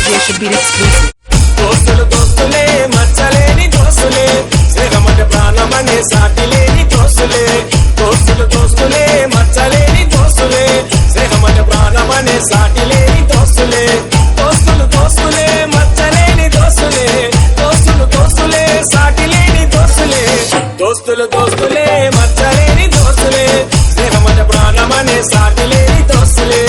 DJ should be exclusive. దోస్తులు దోస్తులే మచ్చలేని దోస్తులే స్నేహమట ప్రాణమనే సాటి లేని దోస్తులే దోస్తులు దోస్తులే మచ్చలేని దోస్తులే స్నేహమట ప్రాణమనే సాటి లేని దోస్తులే దోస్తులు దోస్తులే మచ్చలేని దోస్తులే దోస్తులు దోస్తులే సాటి లేని దోస్తులే దోస్తులు దోస్తులే మచ్చలేని దోస్తులే స్నేహమట ప్రాణమనే సాటి లేని దోస్తులే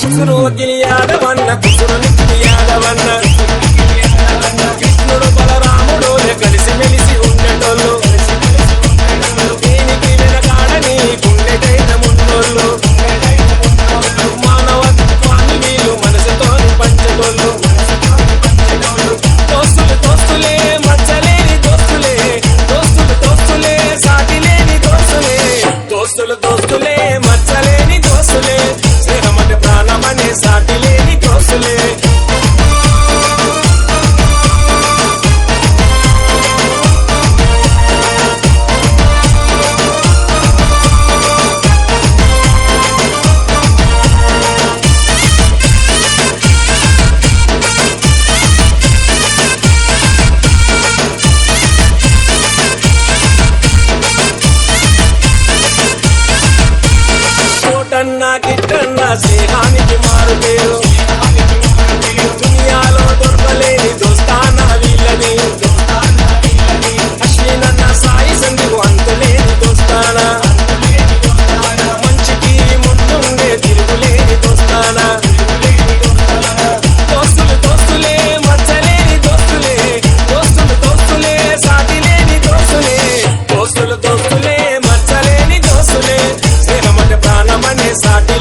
కుసురు వకిలి యాదవన్న కుసురు నిత్తి యాదవన్న కృష్ణుడు బలరాముడు కలిసి మెలిసి ఉండేటోళ్ళు దీనికి వెనకాడని గుండెకైన మున్నోళ్ళు మానవత్వాన్ని వీళ్ళు మనసుతోని పంచగోళ్ళు దోస్తులు దోస్తులే మచ్చలేని దోస్తులే దోస్తులు దోస్తులే సాటి లేని దోస్తులే దోస్తులు దోస్తులే మచ్చలేని దోస్తులే స్నేహమట ప్రాణమనే సాటి లేని దోస్తులే కోటన్నా గిట్టన్నా స్నేహానికి మారు పేరు దునియాలో దొరకలేని దోస్తానా వీళ్ళని అశ్వినన్న సాయి సంధికు అంతులేని దోస్తానా మంచికి ముందుండే తిరుగులేని దోస్తానా దోస్తులు దోస్తులే మచ్చలేని దోస్తులే దోస్తులు దోస్తులే సాటి లేని దోస్తులే దోస్తులు దోస్తులే మచ్చలేని దోస్తులే స్నేహమట ప్రాణమనే సాటి